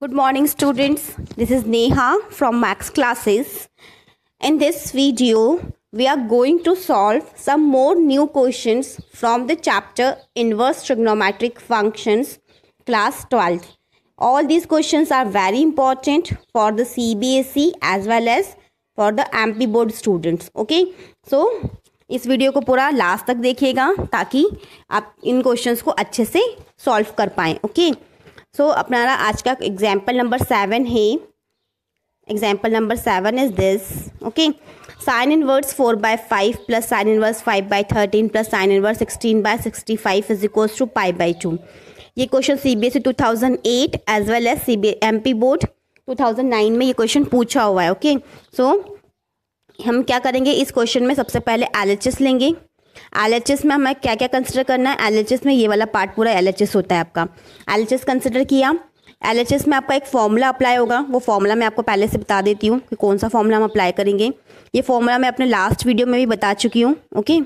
Good morning students, this is Neha from Max classes. In this video, we are going to solve some more new questions from the chapter Inverse Trigonometric Functions class 12. All these questions are very important for the CBSE as well as for the MP board students. Okay, so इस video को पूरा last तक देखिएगा ताकि आप इन questions को अच्छे से सॉल्व कर पाएँ. ओके, सो अपना आज का एग्जाम्पल नंबर 7 है. Example number 7 is this. Okay, sine inverse 4/5 plus sine inverse 5/13 plus sine inverse 16/65 is equals to π/2. ये question CBSE 2008 as well as MP board 2009 में ये क्वेश्चन पूछा हुआ है. ओके, सो हम क्या करेंगे इस क्वेश्चन में, सबसे पहले LHS लेंगे. LHS में हमें क्या क्या कंसिडर करना है. LHS में ये वाला पार्ट पूरा LHS होता है आपका. LHS कंसिडर किया. LHS में आपका एक फॉर्मूला अप्लाई होगा. वो फॉर्मूला मैं आपको पहले से बता देती हूँ कि कौन सा फॉर्मूला हम अप्लाई करेंगे. ये फॉर्मूला मैं अपने लास्ट वीडियो में भी बता चुकी हूँ. Okay,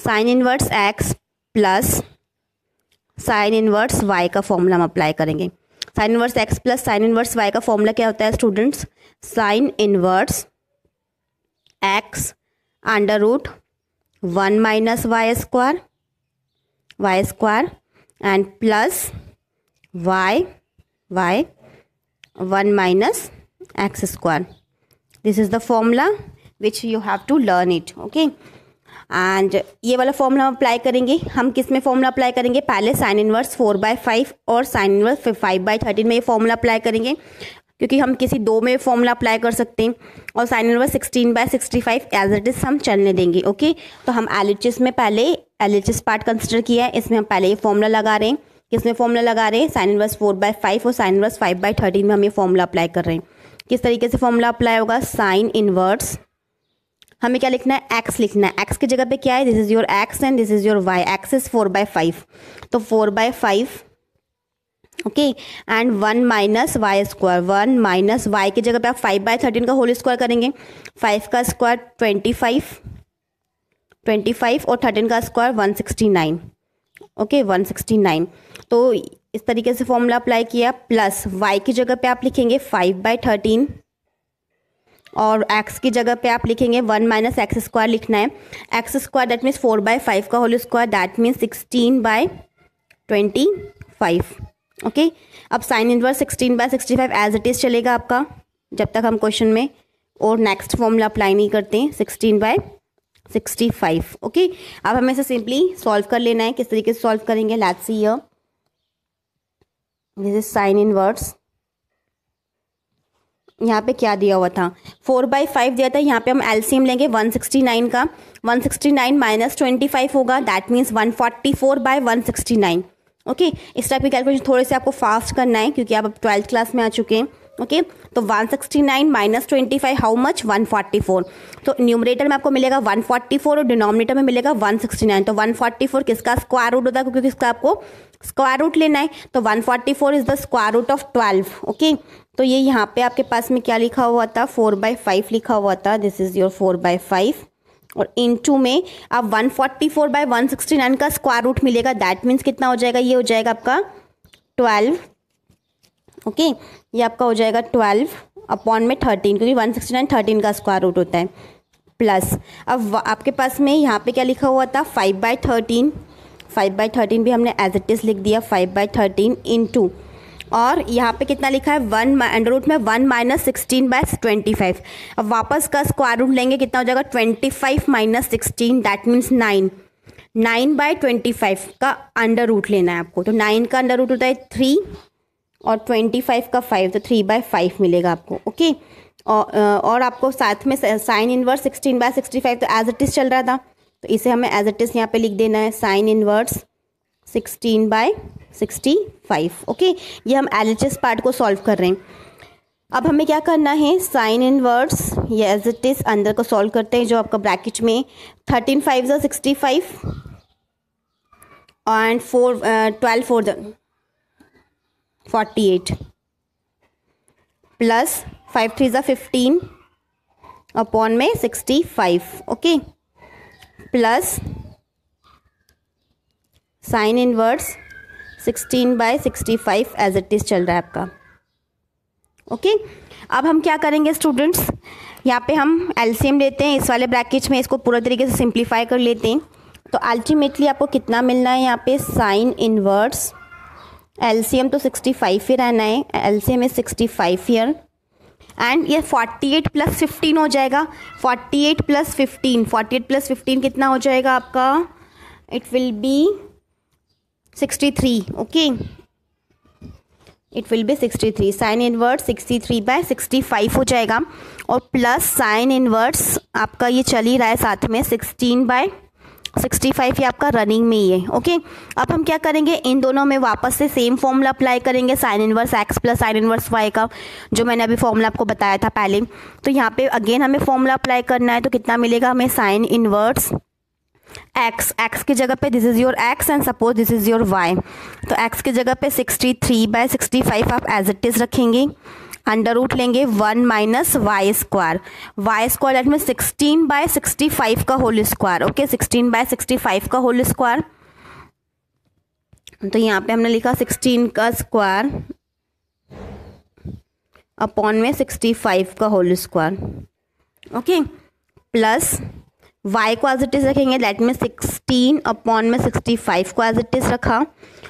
sine inverse x plus sine inverse y का फॉर्मूला हम अप्लाई करेंगे. Sine inverse x plus sine inverse y का फॉर्मूला क्या होता है students? Sine inverse x under root 1 minus Y square and plus y 1 minus X square. This is the formula which you have to learn it. Okay, and ये वाला formula हम apply करेंगे. हम किस में फॉर्मूला अप्लाई करेंगे? पहले sign inverse 4/5 और साइन इनवर्स 5/13 में ये फॉर्मूला अप्लाई करेंगे, क्योंकि हम किसी दो में फॉर्मूला अप्लाई कर सकते हैं. और sine inverse 16/65 as it is हम चलने देंगे. ओके, तो हम LHS में पहले LHS पार्ट कंसिडर किया है. इसमें हम पहले ये फॉर्मूला लगा रहे हैं. किसमें फॉर्मूला लगा रहे हैं? साइन इनवर्स 4/5 और साइन इनवर्स 5/13 में हम ये फॉर्मूला अप्लाई कर रहे हैं. किस तरीके से फॉर्मूला अप्लाई होगा? साइन इनवर्स हमें क्या लिखना है? एक्स लिखना है. एक्स की जगह पे क्या है? This is your X and this is your Y. X is 4/5, तो 4/5. Okay, and 1 minus Y square. 1 minus Y की जगह पे आप 5/13 का होल स्क्वायर करेंगे. 5 का स्क्वायर 25 और 13 का स्क्वायर 169. ओके, 169. तो इस तरीके से फॉर्मूला अप्लाई किया. प्लस वाई की जगह पे आप लिखेंगे 5/13 और एक्स की जगह पे आप लिखेंगे 1 माइनस एक्स स्क्वायर लिखना है. एक्स स्क्वायर दैट मीन्स 4/5 का whole square that means 16/25. Okay, अब sine inverse 16/65 as it is चलेगा आपका जब तक हम क्वेश्चन में और नेक्स्ट फॉर्मूला अप्लाई नहीं करते हैं 16/65. ओके, अब हमें इसे सिंपली सॉल्व कर लेना है. किस तरीके से सॉल्व करेंगे? Let's see here. This is sine inverse. यहाँ पे क्या दिया हुआ था? 4/5 दिया था. यहाँ पे हम LCM लेंगे 169 का. 169 माइनस 25 होगा दैट मीन्स 144/169. ओके, इस टाइप की कैलकुलेशन थोड़े से आपको फास्ट करना है क्योंकि आप अब 12th क्लास में आ चुके हैं. ओके, तो 169 माइनस 25 हाउ मच? 144. तो न्यूमरेटर में आपको मिलेगा 144 और डिनोमिनेटर में मिलेगा 169. तो 144 किसका स्क्वायर रूट होता है? क्योंकि इसका आपको स्क्वायर रूट लेना है. तो 144 is the square root of 12. Okay, तो ये यहाँ पे आपके पास में क्या लिखा हुआ था? 4/5 लिखा हुआ था. दिस इज योर 4/5 और इनटू में आप 144/169 का स्क्वायर रूट मिलेगा. दैट मीन्स कितना हो जाएगा? ये हो जाएगा आपका 12. ओके, ये आपका हो जाएगा 12 अपॉन में 13, क्योंकि 169 13 का स्क्वायर रूट होता है. प्लस अब आपके पास में यहाँ पे क्या लिखा हुआ था? 5/13. 5/13 भी हमने एज इट इज़ लिख दिया. 5/13 इनटू और यहाँ पे कितना लिखा है? 1 अंडर रूट में 1 माइनस 16/25. अब वापस का स्क्वायर रूट लेंगे, कितना हो जाएगा? 25 माइनस 16 दैट मीन्स 9. 9/25 का अंडर रूट लेना है आपको. तो 9 का अंडर रूट होता है 3 और 25 का 5, तो 3/5 मिलेगा आपको. ओके, और आपको साथ में साइन इनवर्स 16/65 तो एज इट इज़ चल रहा था, तो इसे हमें एज इट इज़ यहाँ पे लिख देना है. Sign inverse 16/65. ओके, ये हम LHS पार्ट को सॉल्व कर रहे हैं. अब हमें क्या करना है? साइन इनवर्स ये एज इट इज़ अंदर को सॉल्व करते हैं. जो आपका ब्रैकेट में 13 5 65 एंड 12 4 48 प्लस 5 3 15 अपॉन में 65. Okay, plus sine inverse 16/65 as it is चल रहा है आपका. ओके, अब हम क्या करेंगे स्टूडेंट्स, यहाँ पे हम एलसीएम लेते हैं इस वाले ब्रैकेट में, इसको पूरा तरीके से सिंप्लीफाई कर लेते हैं। तो अल्टीमेटली आपको कितना मिलना है यहाँ पे, साइन इनवर्स, एलसीएम तो 65 ही रहना है, एलसीएम इज 65 ईयर, एंड ये 48 प्लस 15 हो जाएगा, 48 प्लस 15, 48 प्लस 15 कितना हो जाएगा आपका, it will be 63, okay, it will be 63, sine inverse 63/65 हो जाएगा, और प्लस साइन इनवर्स आपका ये चल ही रहा है साथ में 16/65, ये आपका रनिंग में ही है। ओके, अब हम क्या करेंगे, इन दोनों में वापस से सेम फॉर्मूला अप्लाई करेंगे, sine inverse X plus sine inverse Y का, जो मैंने अभी फॉर्मूला आपको बताया था पहले। तो यहाँ पे अगेन हमें फॉर्मूला अप्लाई करना है, तो कितना मिलेगा हमें, साइन इनवर्स एक्स की जगह पे this is your X and suppose this is your Y, तो एक्स की जगह पे 63/65 आप एज इट इज रखेंगे, अंडर रूट लेंगे 1 माइनस वाई स्क्वायर दैट में 16/65 का होल स्क्वायर, ओके, 16/65 का होल स्क्वायर। तो यहाँ पे हमने लिखा 16 का स्क्वायर अपॉन में 65 का whole square, okay, plus y को एज इट इज रखेंगे, दैट में 16 अपॉन में 65 को एज इट इज रखा,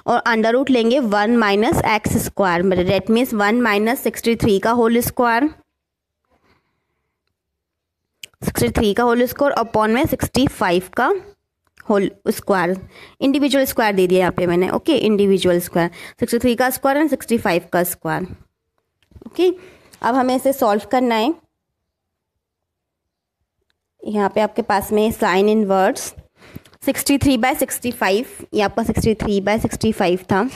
और अंडर रूट लेंगे 1 minus X square, that means 1 minus 63 का होल स्क्वायर, 63 का होल स्क्वायर अपॉन में 65 का होल स्क्वायर, इंडिविजुअल स्क्वायर दे दिया यहाँ पे मैंने, ओके, इंडिविजुअल स्क्वायर 63 का स्क्वायर एंड 65 का स्क्वायर, ओके। अब हमें इसे सॉल्व करना है। यहाँ पे आपके पास में साइन इनवर्स 63/65, ये आपका 63/65 था।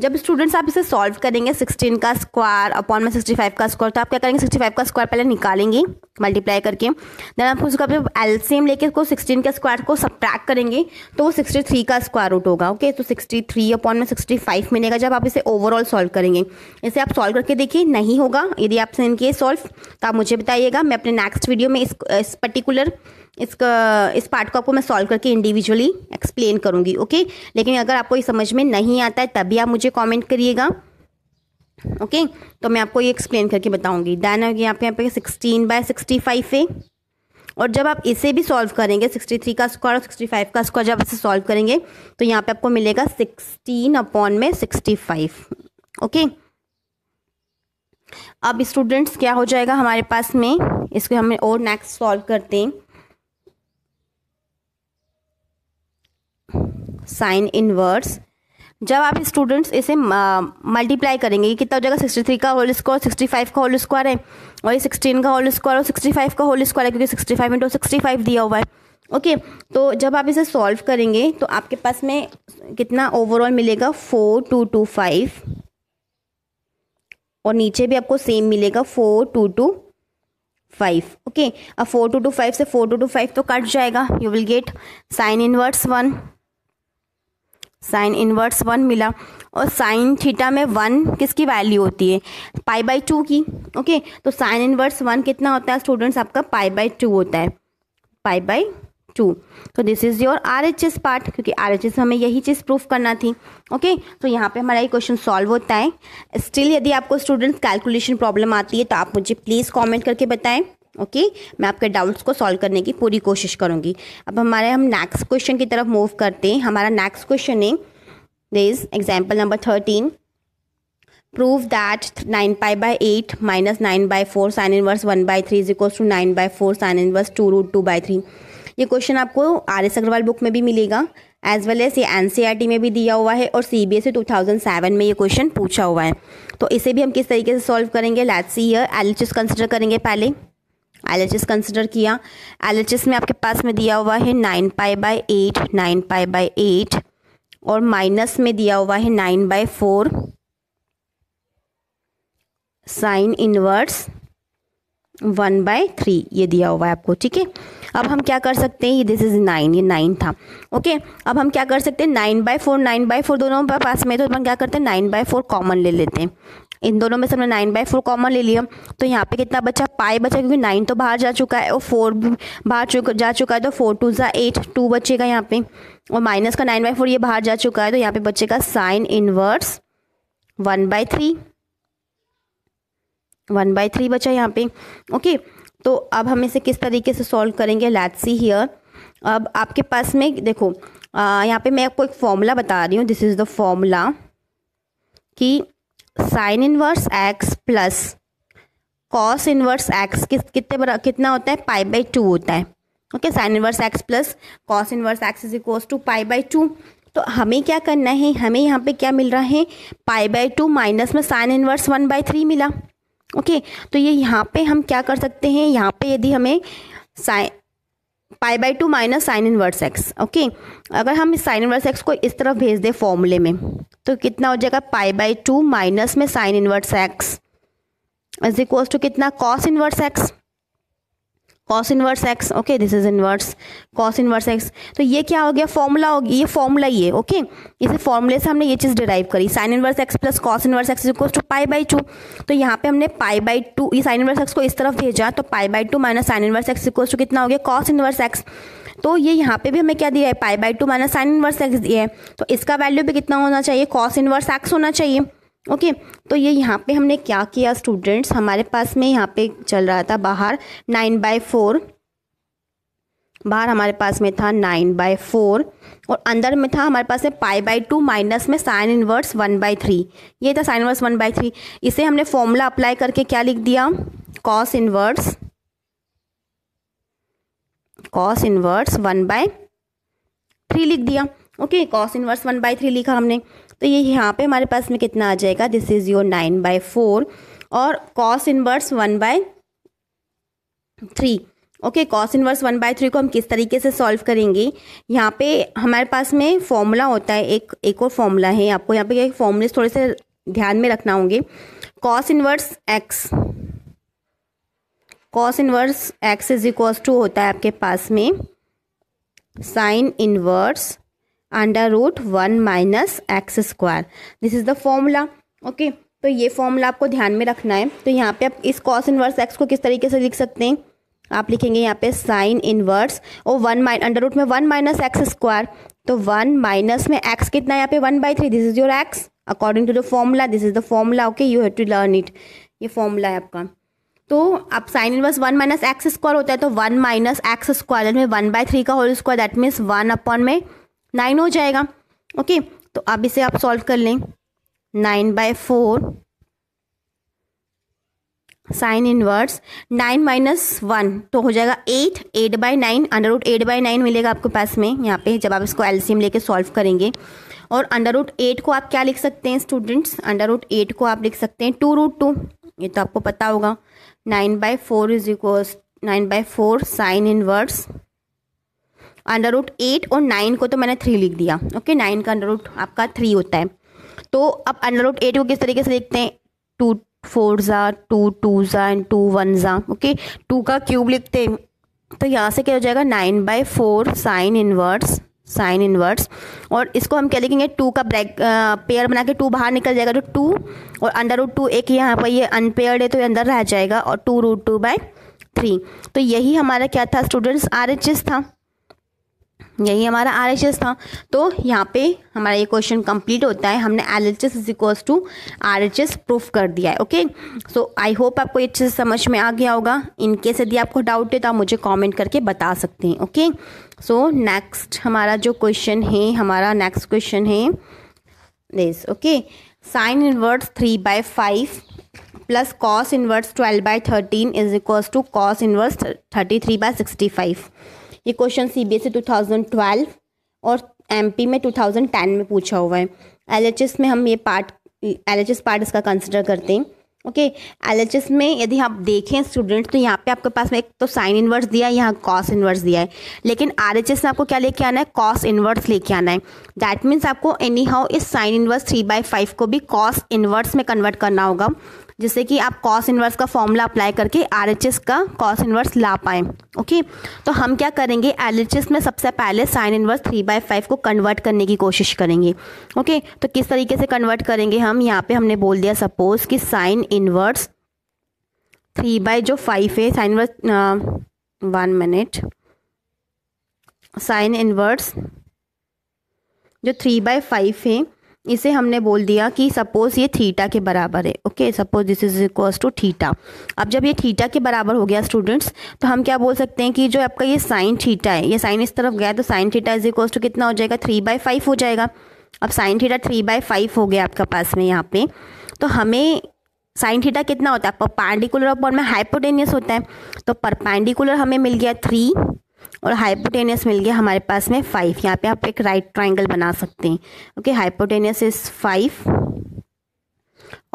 जब स्टूडेंट्स आप इसे सॉल्व करेंगे 16 का स्क्वायर अपॉन में 65 का स्क्वायर, तो आप क्या करेंगे, 65 का स्क्वायर पहले निकालेंगे मल्टीप्लाई करके, देन आप उसका एलसीएम लेके उसको 16 के स्क्वायर को सब्ट्रैक्ट करेंगे, तो वो 63 का स्क्वायर रूट होगा, ओके। तो 63 अपॉन में 65 मिलेगा जब आप इसे ओवरऑल सॉल्व करेंगे। इसे आप सॉल्व करके देखिए, नहीं होगा यदि आपसे इनके सॉल्व, तो आप मुझे बताइएगा, मैं अपने नेक्स्ट वीडियो में इस पर्टिकुलर इस पार्ट को आपको मैं सॉल्व करके इंडिविजुअली एक्सप्लेन करूंगी, ओके। लेकिन अगर आपको ये समझ में नहीं आता है तभी आप मुझे कमेंट करिएगा, ओके, तो मैं आपको ये एक्सप्लेन करके बताऊंगी। देन यहाँ पे 16/65 है, और जब आप इसे भी सॉल्व करेंगे 63 का स्क्वायर और 65 का स्क्वायर जब इसे सॉल्व करेंगे, तो यहाँ पे आपको मिलेगा 16 अपॉन में 65, ओके। अब स्टूडेंट्स क्या हो जाएगा हमारे पास में, इसको हमें और नेक्स्ट सॉल्व करते हैं। साइन इनवर्स, जब आप स्टूडेंट्स इसे मल्टीप्लाई करेंगे, ये कितना हो जाएगा, 63 का होल स्क्वायर 65 का होल स्क्वायर है, और ये 16 का होल स्क्वायर और 65 का होल स्क्वायर है, क्योंकि 65 इंटू 65 दिया हुआ है, ओके। तो जब आप इसे सॉल्व करेंगे तो आपके पास में कितना ओवरऑल मिलेगा, 4225, और नीचे भी आपको सेम मिलेगा 4225, ओके। अब 4225 से 4225 तो कट जाएगा, you will gate sign inverse 1, sign inverse 1 मिला, और साइन थीटा में 1 किसकी वैल्यू होती है, π/2 की, ओके। तो साइन इनवर्स 1 कितना होता है स्टूडेंट्स, आपका π/2 होता है, π/2। तो this is your RHS part, क्योंकि RHS हमें यही चीज़ प्रूफ करना थी, ओके। तो यहाँ पे हमारा ये क्वेश्चन सॉल्व होता है। स्टिल यदि आपको स्टूडेंट्स कैलकुलेशन प्रॉब्लम आती है तो आप मुझे प्लीज़ कॉमेंट करके बताएं, ओके, मैं आपके डाउट्स को सॉल्व करने की पूरी कोशिश करूंगी। अब हम नेक्स्ट क्वेश्चन की तरफ मूव करते हैं। हमारा नेक्स्ट क्वेश्चन है this example number 13, prove that 9π/8 minus 9/4 sine inverse 1/3 is equals to 9/4 sine inverse 2√2/3। ये क्वेश्चन आपको RS अग्रवाल बुक में भी मिलेगा, एज वेल एज ये NCERT में भी दिया हुआ है, और CBSE 2007 में ये क्वेश्चन पूछा हुआ है। तो इसे भी हम किस तरीके से सॉल्व करेंगे, let's see here. LHS consider करेंगे पहले, LHS कंसिडर किया, LHS में आपके पास में दिया हुआ है 9π/8 और माइनस में दिया हुआ है 9/4 साइन इनवर्स 1/3 ये दिया हुआ है आपको, ठीक है। अब हम क्या कर सकते हैं, दिस इज 9, ये 9 था, ओके। अब हम क्या कर सकते हैं, 9/4 दोनों पास में, तो हम क्या करते हैं 9/4 कॉमन ले लेते हैं। इन दोनों में से हमने 9/4 कॉमन ले लिया, तो यहाँ पे कितना बचा, पाई बचा, क्योंकि 9 तो बाहर जा चुका है और 4 भी बाहर जा चुका है, तो 4 2 ज़ा 8, 2 बचेगा यहाँ पे, और माइनस का 9/4 ये बाहर जा चुका है, तो यहाँ पे बचेगा साइन इनवर्स 1/3, 1/3 बचा यहाँ पे। ओके, तो अब हम इसे किस तरीके से सॉल्व करेंगे, लेट्स सी हियर। अब आपके पास में देखो, यहाँ पे मैं आपको एक फॉर्मूला बता रही हूँ, दिस इज द फॉर्मूला कि sine inverse X plus cos inverse X कितना होता है, π/2 होता है। Okay, sine inverse X plus cos inverse X is equals to π/2। तो हमें क्या करना है, हमें यहाँ पे क्या मिल रहा है, π/2 माइनस में साइन इनवर्स 1/3 मिला। ओके, तो ये यहाँ पे हम क्या कर सकते हैं, यहाँ पे यदि हमें sine π/2 minus sine inverse X, okay, अगर हम इस साइन इनवर्स एक्स को इस तरफ भेज दें फॉर्मूले में, तो कितना हो जाएगा, π/2 माइनस में sine inverse X is equals to कितना, cos inverse X, cos inverse X. Okay, this is inverse cos inverse X. तो ये क्या हो गया, फॉर्मूला हो गया, ये फॉर्मूला ही है। ओके, इसे फॉर्मूले से हमने ये चीज़ डिराइव करी, sine inverse X plus cos inverse X is equals to π/2। तो यहाँ पे हमने π/2, ये साइन इनवर्स एक्स को इस तरफ भेजा, तो π/2 minus sine inverse X equals to कितना हो गया, कॉस इनवर्स एक्स। तो ये यहाँ पे भी हमें क्या दिया है, π/2 माइनस साइन इनवर्स एक्स दिया है, तो इसका वैल्यू भी कितना होना चाहिए, कॉस इनवर्स एक्स होना चाहिए। ओके, तो ये यहाँ पे हमने क्या किया स्टूडेंट्स, हमारे पास में यहाँ पे चल रहा था बाहर 9/4, बाहर हमारे पास में था 9/4 और अंदर में था हमारे पास में π/2 माइनस में साइन इनवर्स 1/3, ये था साइन इनवर्स 1/3। इसे हमने फॉर्मूला अप्लाई करके क्या लिख दिया, कॉस इनवर्स 1/3 लिख दिया। ओके, कॉस इनवर्स 1/3 लिखा हमने, तो ये यहाँ पे हमारे पास में कितना आ जाएगा, दिस इज योर 9/4 और cos inverse 1/3। Okay, cos inverse 1/3 को हम किस तरीके से सॉल्व करेंगे, यहाँ पे हमारे पास में फॉर्मूला होता है, एक और फॉर्मूला है, आपको यहाँ पे फॉर्मूले थोड़े से ध्यान में रखना होंगे। Cos inverse X is equals to होता है आपके पास में sine inverse √1 minus X square, this is the formula. Okay, तो ये फॉर्मूला आपको ध्यान में रखना है। तो यहाँ पे आप इस कॉस इनवर्स एक्स को किस तरीके से लिख सकते हैं, आप लिखेंगे यहाँ पे साइन इनवर्स और √1 माइनस एक्स स्क्वायर, तो 1 माइनस में एक्स कितना है यहाँ पे 1/3, this is your X according to the formula, this is the formula. Okay, you have to learn it, ये फॉर्मूला है आपका। तो अब sine inverse 1 minus X square होता है, तो 1 माइनस एक्स स्क्वायर में 1/3 का होल स्क्वायर, दैट मीन्स 1/9 हो जाएगा। ओके, तो अब इसे आप सॉल्व कर लें, 9/4 साइन इनवर्स 9 माइनस 1 तो हो जाएगा 8/9, √8/9 मिलेगा आपके पास में यहाँ पे, जब आप इसको एलसीएम लेके सॉल्व करेंगे। और √8 को आप क्या लिख सकते हैं स्टूडेंट्स, √8 को आप लिख सकते हैं 2√2, ये तो आपको पता होगा। 9/4 इज इक्वल्स 9/4 साइन इनवर्स √8 और 9 को तो मैंने 3 लिख दिया। ओके, 9 का √ आपका 3 होता है। तो अब √8 को किस तरीके से लिखते हैं, 2 4 2 2 एंड 2 1 ओके, 2 का क्यूब लिखते हैं, तो यहाँ से क्या हो जाएगा 9/4 साइन इनवर्स और इसको हम क्या लिखेंगे, 2 का ब्रैक पेयर बना के 2 बाहर निकल जाएगा, तो 2 और √2 एक यहाँ पर ये अनपेयर्ड है तो ये अंदर रह जाएगा और 2√2/3। तो यही हमारा क्या था स्टूडेंट्स, RHS था, यही हमारा RHS था। तो यहाँ पे हमारा ये क्वेश्चन कंप्लीट होता है, हमने LHS is equals to RHS proof कर दिया है। ओके, सो आई होप आपको ये अच्छे से समझ में आ गया होगा। इनकेस यदि आपको डाउट है तो आप मुझे कमेंट करके बता सकते हैं। ओके, सो नेक्स्ट हमारा जो क्वेश्चन है, हमारा नेक्स्ट क्वेश्चन है this. Okay, sine inverse 3/5 plus cos inverse 12/13 is equals to cos inverse 33/65। ये क्वेश्चन CBSE 2012 और MP में 2010 में पूछा हुआ है। LHS में हम ये LHS पार्ट इसका कंसिडर करते हैं। ओके, LHS में यदि आप देखें स्टूडेंट्स, तो यहाँ पे आपके पास में एक तो साइन इनवर्स दिया है, यहाँ कॉस इनवर्स दिया है, लेकिन RHS में आपको क्या लेके आना है, कॉस इनवर्स लेके आना है। दैट मीन्स आपको एनी हाउ इस साइन इनवर्स 3/5 को भी कॉस इनवर्स में कन्वर्ट करना होगा, जिससे कि आप कॉस इनवर्स का फॉर्मूला अप्लाई करके RHS का कॉस इनवर्स ला पाएँ। ओके, तो हम क्या करेंगे, LHS में सबसे पहले साइन इनवर्स 3/5 को कन्वर्ट करने की कोशिश करेंगे। ओके, तो किस तरीके से कन्वर्ट करेंगे हम, यहाँ पे हमने बोल दिया सपोज कि साइन इनवर्स 3/5 है, sign inverse 1 minute, sine inverse जो 3/5 है इसे हमने बोल दिया कि सपोज ये थीटा के बराबर है। Okay, suppose this is equals to theta. अब जब ये थीटा के बराबर हो गया स्टूडेंट्स, तो हम क्या बोल सकते हैं कि जो आपका ये साइन थीटा है, ये साइन इस तरफ गया तो sine theta is equals to कितना हो जाएगा, 3/5 हो जाएगा। अब साइन थीटा 3/5 हो गया आपका पास में यहाँ पे। तो हमें साइन थीटा कितना होता है, परपेंडिकुलर अपॉन में हाइपोटेनियस होता है। तो परपेंडिकुलर हमें मिल गया 3 और हाइपोटेनियस मिल गया हमारे पास में 5। यहाँ पे आप एक राइट ट्राइंगल बना सकते हैं। ओके, हाइपोटेनियस इज 5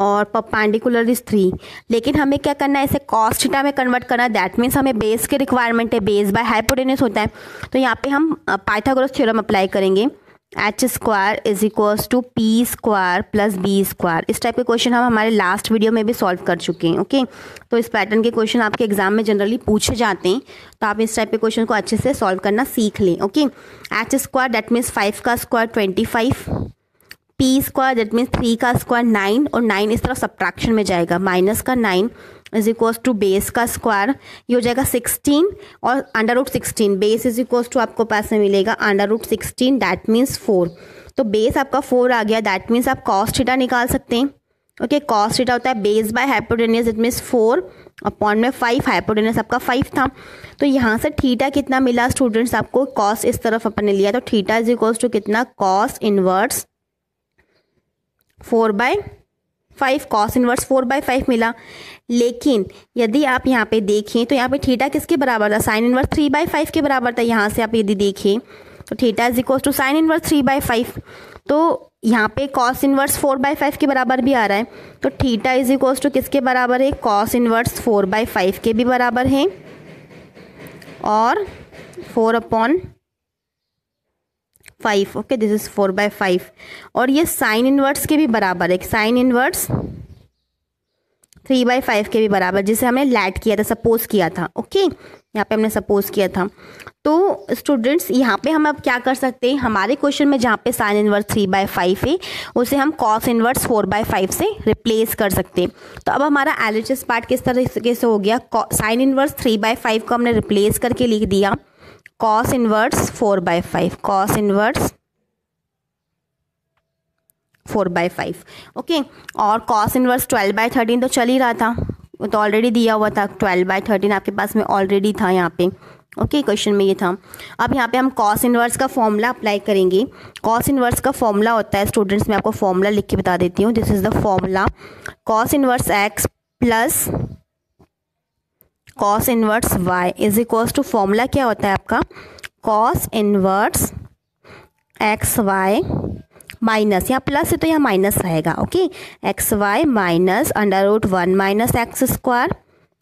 और परपेंडिकुलर इज 3। लेकिन हमें क्या करना है, इसे कॉस थीटा में कन्वर्ट करना है। दैट मीन्स हमें बेस की रिक्वायरमेंट है, बेस बाय हाइपोटेनियस होता है। तो यहाँ पे हम पाइथागोरस थ्योरम अप्लाई करेंगे, h square is equals to P square plus B square. इस टाइप के क्वेश्चन हम हमारे लास्ट वीडियो में भी सॉल्व कर चुके हैं। ओके, तो इस पैटर्न के क्वेश्चन आपके एग्जाम में जनरली पूछे जाते हैं, तो आप इस टाइप के क्वेश्चन को अच्छे से सॉल्व करना सीख लें। Okay, h square that means 5 का square 25, P square that means 3 का स्क्वायर 9, और 9 इस तरफ सब्ट्रैक्शन में जाएगा, माइनस का 9 इज इक्वल्स टू बेस का स्क्वायर, ये हो जाएगा 16 और √16। बेस इज इक्वल्स टू आपको पास में मिलेगा √16 दैट मीन्स 4। तो बेस आपका 4 आ गया, दैट मीन्स आप कॉस थीटा निकाल सकते हैं। ओके, कॉस थीटा होता है base by hypotenuse, it means 4 upon में 5, हाइपोटेनियस आपका 5 था। तो यहाँ से थीटा कितना मिला स्टूडेंट्स आपको, कॉस इस तरफ अपने लिया, तो थीटा इज इक्वल्स टू कितना, कॉस इनवर्स 4/5, कॉस इनवर्स 4/5 मिला। लेकिन यदि आप यहाँ पे देखें तो यहाँ पे थीटा किसके बराबर था, साइन इनवर्स 3/5 के बराबर था। यहाँ से आप यदि देखें तो theta is equals to sine inverse 3/5। तो यहाँ पे कॉस इनवर्स 4/5 के बराबर भी आ रहा है, तो थीटा इज इक्वल्स टू किसके बराबर है, कॉस इनवर्स 4/5 के भी बराबर है और 4/5। ओके, दिस इज 4/5 और ये साइन इनवर्स के भी बराबर है, साइन इनवर्स 3/5 के भी बराबर, जिसे हमने लैट किया था, सपोज किया था। ओके, यहाँ पे हमने सपोज किया था। तो स्टूडेंट्स यहाँ पे हम अब क्या कर सकते हैं, हमारे क्वेश्चन में जहाँ पे साइन इनवर्स 3/5 है उसे हम कॉस इनवर्स 4/5 से रिप्लेस कर सकते हैं। तो अब हमारा एलएचएस पार्ट किस तरीके से हो गया, साइन इनवर्स 3/5 को हमने रिप्लेस करके लिख दिया cos inverse 4/5, cos inverse 4/5। Okay, और कॉस इनवर्स 12/13 तो चल ही रहा था, वो तो ऑलरेडी दिया हुआ था, 12/13 आपके पास में ऑलरेडी था यहाँ पे। ओके, क्वेश्चन में ये था। अब यहाँ पे हम कॉस इनवर्स का फॉर्मूला अप्लाई करेंगे। कॉस इनवर्स का फॉर्मूला होता है स्टूडेंट्स, मैं आपको फॉर्मूला लिख के बता देती हूँ। This is the formula, cos inverse x plus cos inverse y is equals to, formula क्या होता है आपका, कॉस इनवर्स XY माइनस, यहाँ प्लस है तो यहाँ माइनस रहेगा। Okay, XY minus √1 minus x square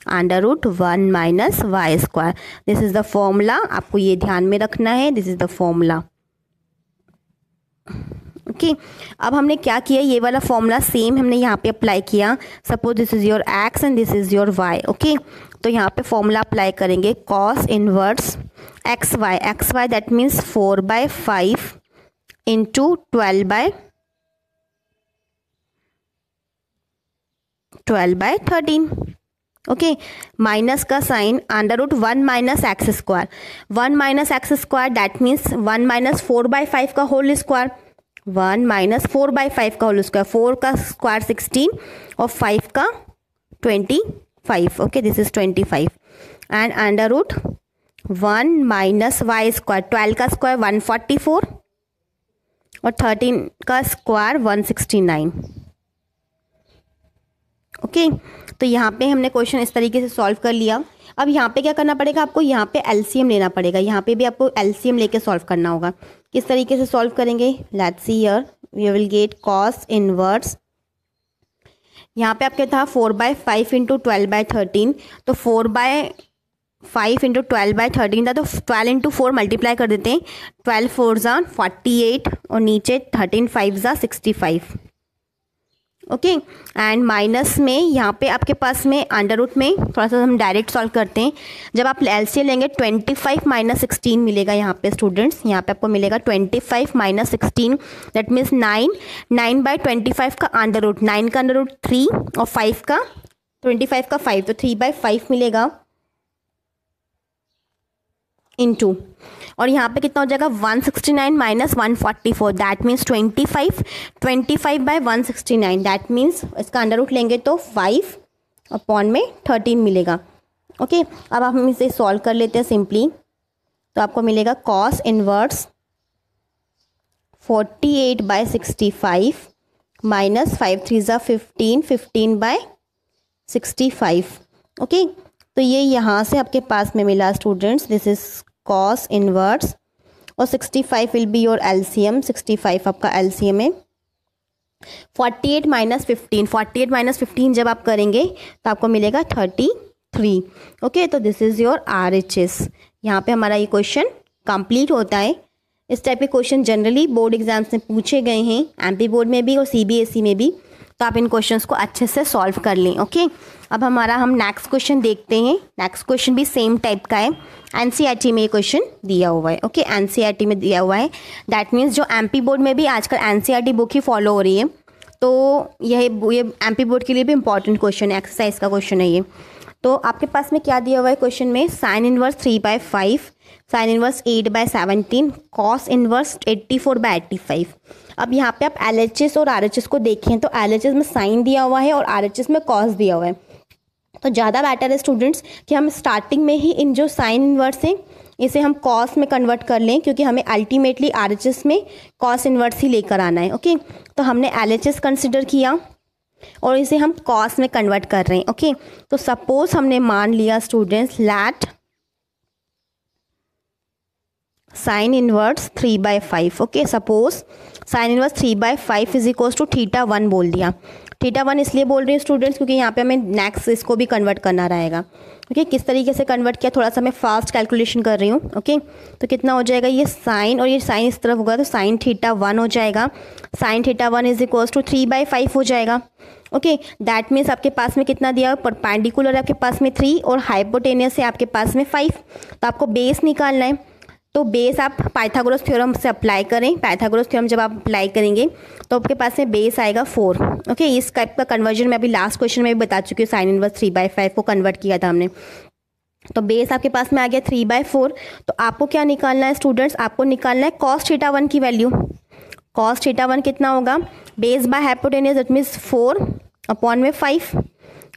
√1 minus y square. This is the formula, आपको ये ध्यान में रखना है, this is the formula. Okay, अब हमने क्या किया, ये वाला फॉर्मूला सेम हमने यहाँ पे अप्लाई किया। Suppose this is your x and this is your y। Okay, तो यहाँ पे फॉर्मूला अप्लाई करेंगे, cos inverse XY that means 4/5 into 12/13। Okay, minus का sine √1 minus X square, 1 minus X square that means 1 minus 4/5 का whole square, 1 minus 4/5 का whole square, 4 का square 16 और 5 का 25। Okay, this is 25 and √1 minus Y square, 12 का square 144 और 13 का square 169। Okay, तो यहाँ पे हमने क्वेश्चन इस तरीके से सॉल्व कर लिया। अब यहाँ पे क्या करना पड़ेगा आपको, यहाँ पे एलसीएम लेना पड़ेगा, यहाँ पे भी आपको एलसीएम लेके सॉल्व करना होगा। किस तरीके से सॉल्व करेंगे, let's see here, we will get cos inverse, यहाँ पे आपके था 4/5 इंटू 12/13, तो 4/5 इंटू 12/13 था, तो 12 इंटू 4 मल्टीप्लाई कर देते हैं, 12 4 ज़ा 48 और नीचे 13 5 ज़ा 65। ओके, एंड माइनस में यहाँ पे आपके पास में अंडर रूट में थोड़ा सा हम डायरेक्ट सॉल्व करते हैं। जब आप एलसीएम लेंगे 25 माइनस 16 मिलेगा यहाँ पे स्टूडेंट्स, यहाँ पे आपको मिलेगा 25 माइनस 16 दैट मीन्स 9/25 का अंडर रूट, 9 का अंडर रूट 3 और 5 का 25 का 5, तो 3/5 मिलेगा। इंटू, और यहाँ पे कितना हो जाएगा 169 minus 144, that means 25, 25 by 169, that means इसका अंडर रूट लेंगे तो 5 अपॉन में 13 मिलेगा। ओके, अब हम इसे सॉल्व कर लेते हैं सिंपली। तो आपको मिलेगा कॉस इनवर्स 48 बाय 65 माइनस 5 3 ज़ा 15, 15 बाय 65। ओके, तो ये यहाँ से आपके पास में मिला students, this is cos inverse, और 65 विल बी योर एलसीएम, 65 आपका एलसीएम है। 48 माइनस 15, 48 माइनस 15 जब आप करेंगे तो आपको मिलेगा 33। ओके, तो दिस इज़ योर RHS। यहाँ पे हमारा ये क्वेश्चन कंप्लीट होता है। इस टाइप के क्वेश्चन जनरली बोर्ड एग्जाम्स में पूछे गए हैं, MP बोर्ड में भी और CBSE में भी, तो आप इन क्वेश्चंस को अच्छे से सॉल्व कर लें। ओके, अब हम नेक्स्ट क्वेश्चन देखते हैं। नेक्स्ट क्वेश्चन भी सेम टाइप का है, NCERT में ये क्वेश्चन दिया हुआ है। ओके, NCERT में दिया हुआ है, दैट मीन्स जो MP बोर्ड में भी आजकल NCERT बुक ही फॉलो हो रही है, तो ये MP बोर्ड के लिए भी इंपॉर्टेंट क्वेश्चन है, एक्सरसाइज का क्वेश्चन है ये। तो आपके पास में क्या दिया हुआ है क्वेश्चन में, sine inverse 3/5, sign inverse 8/17, cos inverse 84/85। अब यहाँ पे आप LHS और RHS को देखें तो LHS में साइन दिया हुआ है और RHS में कॉस दिया हुआ है, तो ज़्यादा बेटर है स्टूडेंट्स कि हम स्टार्टिंग में ही इन जो साइन इनवर्स है इसे हम कॉस में कन्वर्ट कर लें, क्योंकि हमें अल्टीमेटली RHS में कॉस इनवर्स ही लेकर आना है। ओके, तो हमने LHS कंसिडर किया और इसे हम कॉस में कन्वर्ट कर रहे हैं। ओके, तो सपोज हमने मान लिया students let sine inverse 3/5। Okay, suppose sine inverse 3/5 is equals to θ1 बोल दिया। θ1 इसलिए बोल रही हूँ स्टूडेंट्स क्योंकि यहाँ पे हमें नेक्स्ट इसको भी कन्वर्ट करना रहेगा। ओके, किस तरीके से कन्वर्ट किया, थोड़ा सा मैं फास्ट कैलकुलेशन कर रही हूँ। ओके, तो कितना हो जाएगा, ये साइन और ये साइन इस तरफ होगा तो साइन θ1 हो जाएगा, साइन θ1 इज इक्वल्स टू 3/5 हो जाएगा। ओके, दैट मीन्स आपके पास में कितना दिया, परपेंडिकुलर है आपके पास में 3 और हाइपोटेनियस है आपके पास में 5, तो आपको बेस निकालना है। तो बेस आप पाइथागोरस थ्योरम से अप्लाई करें, पाइथागोरस थ्योरम जब आप अप्लाई करेंगे तो आपके पास में बेस आएगा 4। ओके, इस टाइप का कन्वर्जन मैं अभी लास्ट क्वेश्चन में भी बता चुकी हूँ, साइन इनवर्स 3/5 को कन्वर्ट किया था हमने। तो बेस आपके पास में आ गया 3/4। तो आपको क्या निकालना है स्टूडेंट्स, आपको निकालना है कॉस θ1 की वैल्यू। कॉस θ1 कितना होगा, base by hypotenuse that means 4 upon में 5।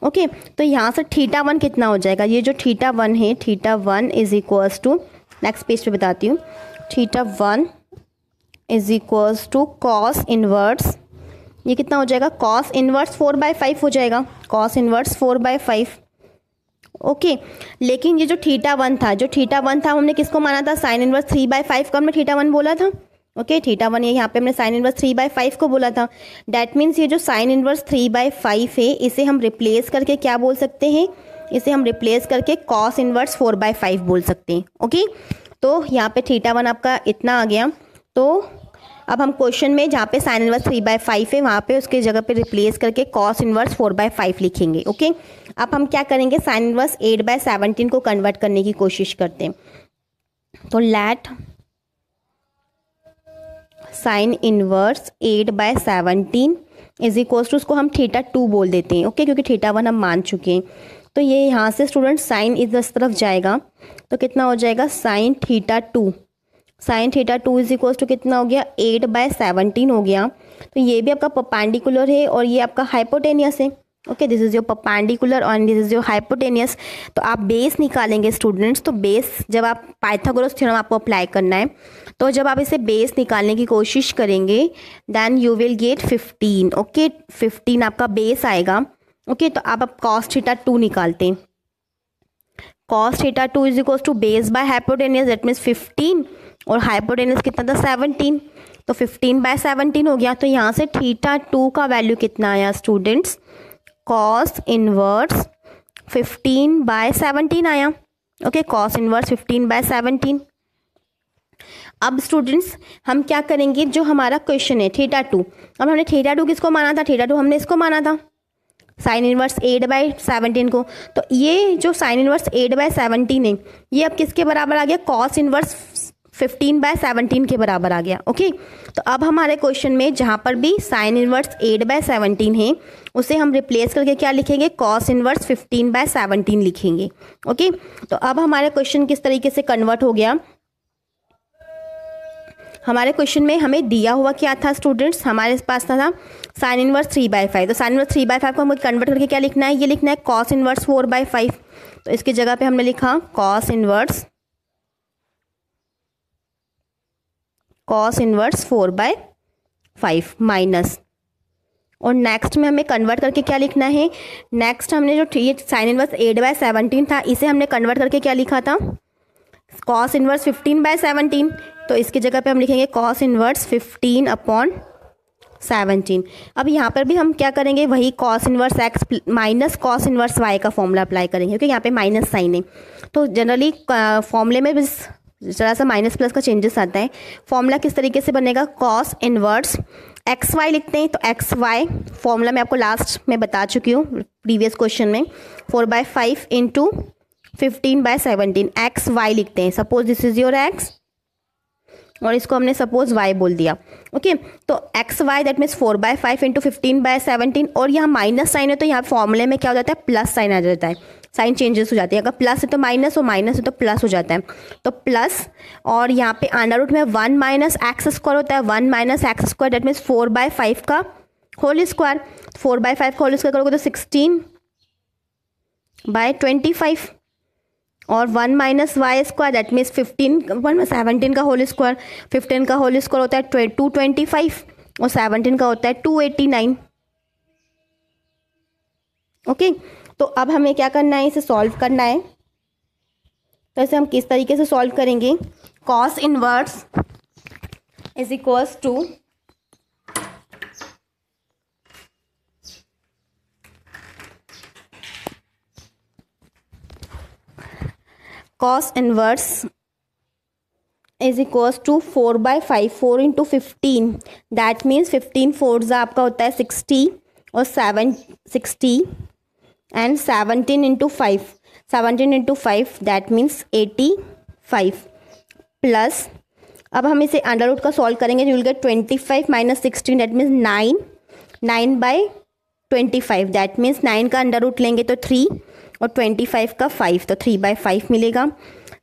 ओके, तो यहाँ से θ1 कितना हो जाएगा, ये जो θ1 है, θ1 is equals to, next page पे बताती हूँ, θ1 is equals to cos inverse, ये कितना हो जाएगा, कॉस इनवर्स 4/5 हो जाएगा, कॉस इनवर्स 4/5। ओके, लेकिन ये जो θ1 था, हमने किसको माना था, साइन इनवर्स 3/5 को हमने θ1 बोला था। ओके, θ1 ये यहाँ पे हमने साइन इनवर्स 3/5 को बोला था। डैट मीन्स ये जो साइन इनवर्स 3/5 है इसे हम रिप्लेस करके क्या बोल सकते हैं, इसे हम रिप्लेस करके कॉस इनवर्स 4/5 बोल सकते हैं। ओके, तो यहाँ पे θ1 आपका इतना आ गया। तो अब हम क्वेश्चन में जहाँ पे साइन इनवर्स 3/5 है वहाँ पे उसके जगह पे रिप्लेस करके कॉस इनवर्स 4/5 लिखेंगे। ओके, अब हम क्या करेंगे, साइन इनवर्स 8/17 को कन्वर्ट करने की कोशिश करते हैं। तो let sine inverse 8/17 is equals to, उसको हम θ2 बोल देते हैं। ओके, क्योंकि θ1 हम मान चुके हैं। तो ये यहाँ से स्टूडेंट साइन इस तरफ जाएगा तो कितना हो जाएगा, sine θ2, sine θ2 is equals to कितना हो गया, 8/17 हो गया। तो ये भी आपका परपेंडिकुलर है और ये आपका हाइपोटेनियस है। Okay, this is your perpendicular और दिस इज योर हाइपोटेनियस। तो आप बेस निकालेंगे स्टूडेंट्स, तो बेस जब आप पाइथागोरस थ्योरम आपको अप्लाई करना है, तो जब आप इसे बेस निकालने की कोशिश करेंगे then you will get 15। Okay, 15 आपका बेस आएगा। ओके, तो अब आप cos θ2 निकालते हैं, cos θ2 is equals to base by hypotenuse that means 15 और हाइपोटेनियस कितना था 17, तो 15/17 हो गया। तो यहाँ से θ2 का वैल्यू कितना आया स्टूडेंट्स, cos इनवर्स 15/17 आया। Okay, cos inverse 15/17। अब स्टूडेंट्स हम क्या करेंगे, जो हमारा क्वेश्चन है θ2, अब हमने θ2 किसको माना था, θ2 हमने इसको माना था साइन इनवर्स 8/17 को। तो ये जो साइन इनवर्स 8/17 है ये अब किसके बराबर आ गया, कॉस इनवर्स 15/17 के बराबर आ गया। ओके, तो अब हमारे क्वेश्चन में जहाँ पर भी साइन इनवर्स 8/17 है उसे हम रिप्लेस करके क्या लिखेंगे, कॉस इनवर्स 15/17 लिखेंगे। ओके, तो अब हमारे क्वेश्चन किस तरीके से कन्वर्ट हो गया। हमारे क्वेश्चन में हमें दिया हुआ क्या था स्टूडेंट्स, हमारे पास था साइन इनवर्स 3/5। तो साइन इनवर्स 3/5 को हमें कन्वर्ट करके क्या लिखना है, ये लिखना है कॉस इनवर्स 4/5। तो इसकी जगह पे हमने लिखा कॉस इनवर्स 4/5 माइनस, और नेक्स्ट में हमें कन्वर्ट करके क्या लिखना है, नेक्स्ट हमने जो साइन इनवर्स 8/17 था इसे हमने कन्वर्ट करके क्या लिखा था, कॉस इनवर्स 15/17। तो इसकी जगह पे हम लिखेंगे कॉस इनवर्स 15/17। अब यहाँ पर भी हम क्या करेंगे, वही cos inverse X minus cos inverse Y का फॉर्मूला अप्लाई करेंगे, क्योंकि यहाँ पे माइनस साइन है। तो जनरली फॉर्मूले में बस जरा सा माइनस प्लस का चेंजेस आता है। फॉर्मूला किस तरीके से बनेगा, कॉस इनवर्स एक्स वाई लिखते हैं। तो एक्स वाई फॉर्मूला मैं आपको लास्ट में बता चुकी हूँ प्रीवियस क्वेश्चन में, 4/5 इंटू 15/17 एक्स वाई लिखते हैं। Suppose this is your X और इसको हमने सपोज y बोल दिया। ओके, तो X Y that means 4/5 into 15/17, और यहाँ माइनस साइन है तो यहाँ फॉर्मूले में क्या हो जाता है, प्लस साइन आ जाता है, साइन चेंजेस हो जाती है। अगर प्लस है तो माइनस और माइनस है तो प्लस हो जाता है। तो प्लस, और यहाँ पे अंडर रूट में 1 माइनस एक्स स्क्वायर होता है, 1 minus X square that means 4/5 का होल स्क्वायर। 4/5 का होल स्क्वायर करोगे तो 16/25, और 1 minus Y square that means 17 का होल स्क्वायर। 15 का होल स्क्वायर होता है 225 और 17 का होता है 289। ओके, तो अब हमें क्या करना है, इसे सॉल्व करना है। तो इसे हम किस तरीके से सॉल्व करेंगे, cos inverse is equals to cos inverse is equals to 4/5, 4 into 15 that means 15 4 आपका होता है 60 और 60 and 17 into 5 that means 85 plus, अब हम इसे अंडर रूट का सॉल्व करेंगे, you will get 25 minus 16 that means 9/25 that means 9 का अंडर रूट लेंगे तो 3 और 25 का 5 तो 3/5 मिलेगा।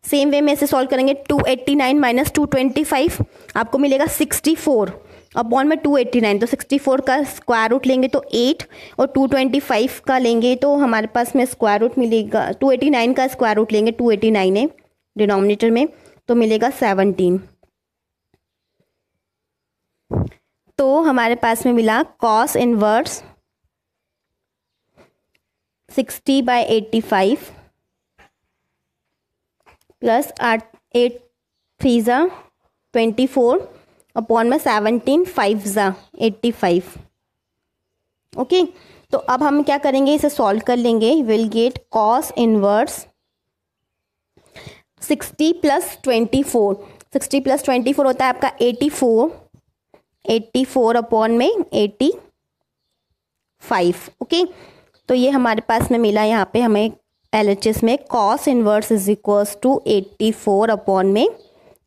सेम वे में इसे सॉल्व करेंगे, 289 माइनस 225 आपको मिलेगा 64 अपॉन में 289, तो 64 का स्क्वायर रूट लेंगे तो 8 और 225 का लेंगे तो हमारे पास में स्क्वायर रूट मिलेगा, 289 का स्क्वायर रूट लेंगे, 289 है डिनोमिनेटर में तो मिलेगा 17। तो हमारे पास में मिला कॉस इनवर्स 60/85 प्लस 8 3 24 अपॉन में 17 5 85। ओके, तो अब हम क्या करेंगे, इसे सॉल्व कर लेंगे, विल गेट कॉस इनवर्स 60 + 24, 60 + 24 होता है आपका 84 अपॉन में 85। ओके, तो ये हमारे पास में मिला, यहाँ पे हमें LHS में cos inverse is equals to 84 upon में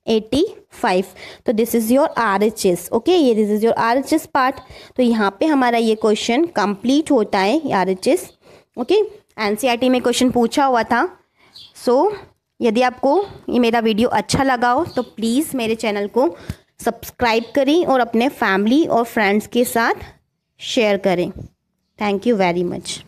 85। तो this is your RHS। Okay, ये this is your RHS part. तो यहाँ पे हमारा ये क्वेश्चन कंप्लीट होता है RHS। ओके, NCERT में क्वेश्चन पूछा हुआ था। सो यदि आपको ये मेरा वीडियो अच्छा लगा हो तो प्लीज़ मेरे चैनल को सब्सक्राइब करें और अपने फैमिली और फ्रेंड्स के साथ शेयर करें। Thank you very much.